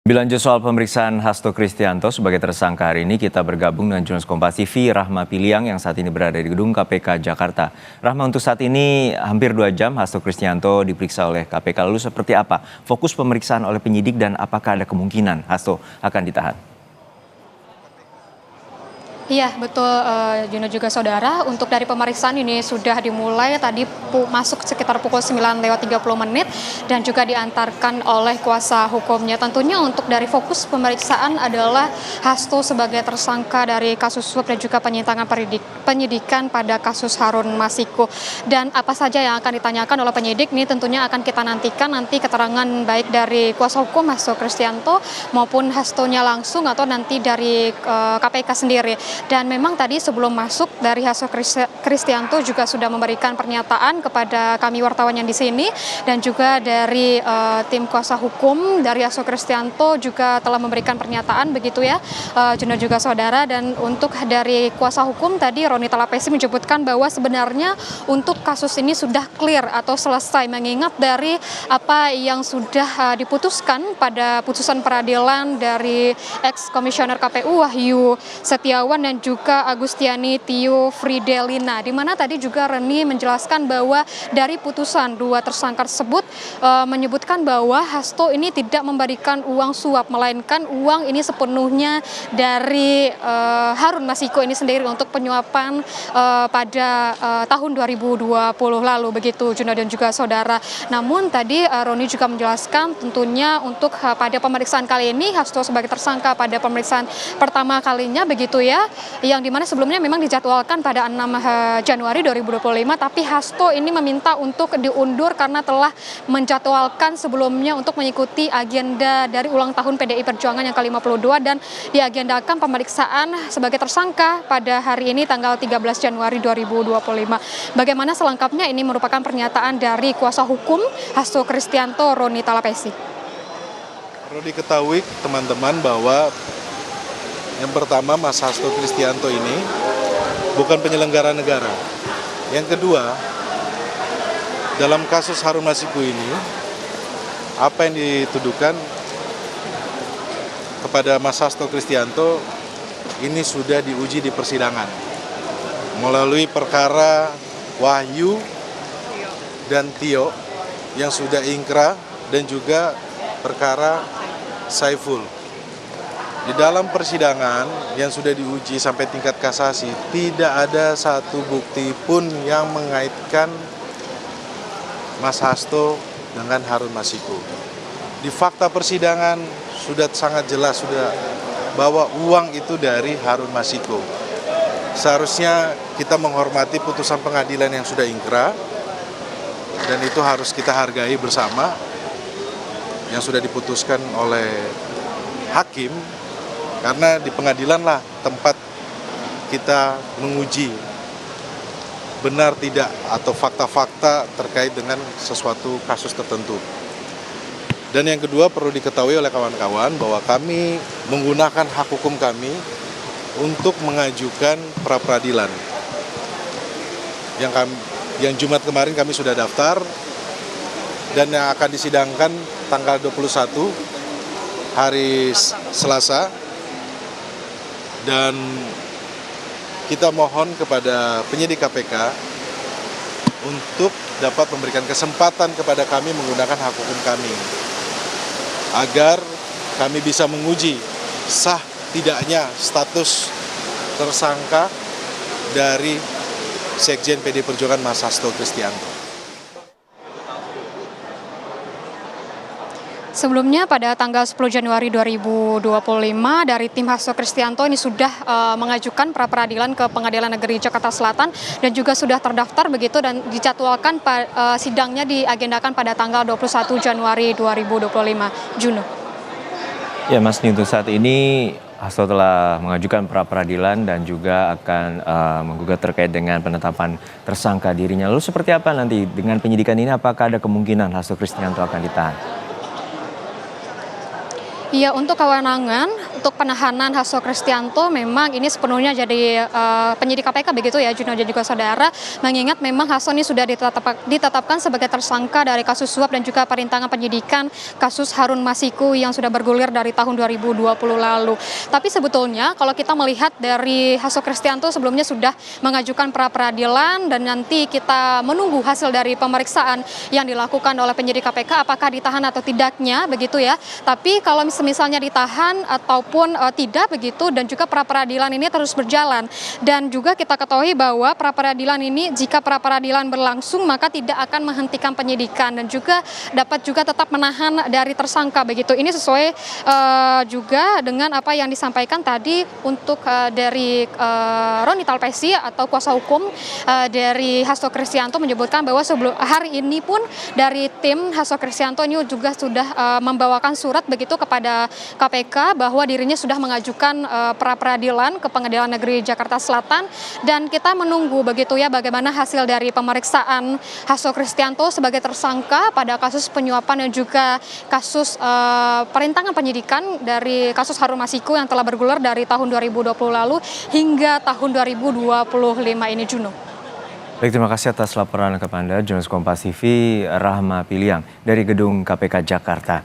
Dilanjut soal pemeriksaan Hasto Kristianto sebagai tersangka hari ini, kita bergabung dengan jurnalis Kompas TV Rahma Piliang yang saat ini berada di gedung KPK Jakarta. Rahma, untuk saat ini hampir 2 jam Hasto Kristianto diperiksa oleh KPK. Lalu seperti apa fokus pemeriksaan oleh penyidik dan apakah ada kemungkinan Hasto akan ditahan? Iya betul, Juno juga saudara, untuk dari pemeriksaan ini sudah dimulai tadi masuk sekitar pukul 9:30 dan juga diantarkan oleh kuasa hukumnya. Tentunya untuk dari fokus pemeriksaan adalah Hasto sebagai tersangka dari kasus suap dan juga penyintangan penyidikan pada kasus Harun Masiku. Dan apa saja yang akan ditanyakan oleh penyidik ini tentunya akan kita nantikan nanti keterangan baik dari kuasa hukum Hasto Kristianto maupun Hastonya langsung atau nanti dari KPK sendiri. Dan memang tadi sebelum masuk dari Hasto Kristianto juga sudah memberikan pernyataan kepada kami wartawan yang di sini dan juga dari tim kuasa hukum dari Hasto Kristianto juga telah memberikan pernyataan begitu ya, Juno juga saudara. Dan untuk dari kuasa hukum tadi Roni Talapesi menyebutkan bahwa sebenarnya untuk kasus ini sudah clear atau selesai mengingat dari apa yang sudah diputuskan pada putusan peradilan dari ex-komisioner KPU Wahyu Setiawan dan juga Agustiani Tio Fridelina, di mana tadi juga Reni menjelaskan bahwa dari putusan dua tersangka tersebut menyebutkan bahwa Hasto ini tidak memberikan uang suap, melainkan uang ini sepenuhnya dari Harun Masiku ini sendiri untuk penyuapan pada tahun 2020 lalu begitu, Juno dan juga saudara. Namun tadi Roni juga menjelaskan tentunya untuk pada pemeriksaan kali ini Hasto sebagai tersangka pada pemeriksaan pertama kalinya begitu ya, yang dimana sebelumnya memang dijadwalkan pada 6 Januari 2025, tapi Hasto ini meminta untuk diundur karena telah menjadwalkan sebelumnya untuk mengikuti agenda dari ulang tahun PDI Perjuangan yang ke-52 dan diagendakan pemeriksaan sebagai tersangka pada hari ini tanggal 13 Januari 2025. Bagaimana selengkapnya ini merupakan pernyataan dari kuasa hukum Hasto Kristianto, Roni Talapesi. Perlu diketahui teman-teman bahwa yang pertama, Mas Hasto Kristianto ini bukan penyelenggara negara. Yang kedua, dalam kasus Harun Masiku ini, apa yang dituduhkan kepada Mas Hasto Kristianto ini sudah diuji di persidangan melalui perkara Wahyu dan Tio yang sudah ingkrah dan juga perkara Saiful. Di dalam persidangan yang sudah diuji sampai tingkat kasasi, tidak ada satu bukti pun yang mengaitkan Mas Hasto dengan Harun Masiku. Di fakta persidangan sudah sangat jelas sudah bahwa uang itu dari Harun Masiku. Seharusnya kita menghormati putusan pengadilan yang sudah ingkrah dan itu harus kita hargai bersama yang sudah diputuskan oleh hakim. Karena di pengadilan lah tempat kita menguji benar tidak atau fakta-fakta terkait dengan sesuatu kasus tertentu. Dan yang kedua perlu diketahui oleh kawan-kawan bahwa kami menggunakan hak hukum kami untuk mengajukan pra-peradilan. Yang Jumat kemarin kami sudah daftar dan yang akan disidangkan tanggal 21 hari Selasa. Dan kita mohon kepada penyidik KPK untuk dapat memberikan kesempatan kepada kami menggunakan hak hukum kami agar kami bisa menguji sah tidaknya status tersangka dari Sekjen PDI Perjuangan Mas Hasto Kristianto. Sebelumnya pada tanggal 10 Januari 2025 dari tim Hasto Kristianto ini sudah mengajukan pra-peradilan ke Pengadilan Negeri Jakarta Selatan dan juga sudah terdaftar begitu dan dijadwalkan sidangnya diagendakan pada tanggal 21 Januari 2025. Juno. Ya Mas, untuk saat ini Hasto telah mengajukan pra-peradilan dan juga akan menggugat terkait dengan penetapan tersangka dirinya. Lalu seperti apa nanti dengan penyidikan ini, apakah ada kemungkinan Hasto Kristianto akan ditahan? Ya, untuk kewenangan untuk penahanan Hasto Kristianto memang ini sepenuhnya jadi penyidik KPK begitu ya Juno dan juga saudara, mengingat memang Hasto ini sudah ditetapkan sebagai tersangka dari kasus suap dan juga perintangan penyidikan kasus Harun Masiku yang sudah bergulir dari tahun 2020 lalu. Tapi sebetulnya kalau kita melihat dari Hasto Kristianto sebelumnya sudah mengajukan pra peradilan dan nanti kita menunggu hasil dari pemeriksaan yang dilakukan oleh penyidik KPK apakah ditahan atau tidaknya begitu ya. Tapi kalau misalnya ditahan ataupun tidak begitu dan juga pra peradilan ini terus berjalan dan juga kita ketahui bahwa pra peradilan ini jika pra peradilan berlangsung maka tidak akan menghentikan penyidikan dan juga dapat juga tetap menahan dari tersangka begitu. Ini sesuai juga dengan apa yang disampaikan tadi untuk dari Roni Talpesi atau kuasa hukum dari Hasto Kristianto menyebutkan bahwa sebelum hari ini pun dari tim Hasto Kristianto ini juga sudah membawakan surat begitu kepada KPK bahwa dirinya sudah mengajukan pra peradilan ke Pengadilan Negeri Jakarta Selatan dan kita menunggu begitu ya bagaimana hasil dari pemeriksaan Hasto Kristianto sebagai tersangka pada kasus penyuapan dan juga kasus perintangan penyidikan dari kasus Harun Masiku yang telah bergulir dari tahun 2020 lalu hingga tahun 2025 ini Juno. Baik, terima kasih atas laporan kepada jurnalis Kompas TV Rahma Piliang dari Gedung KPK Jakarta.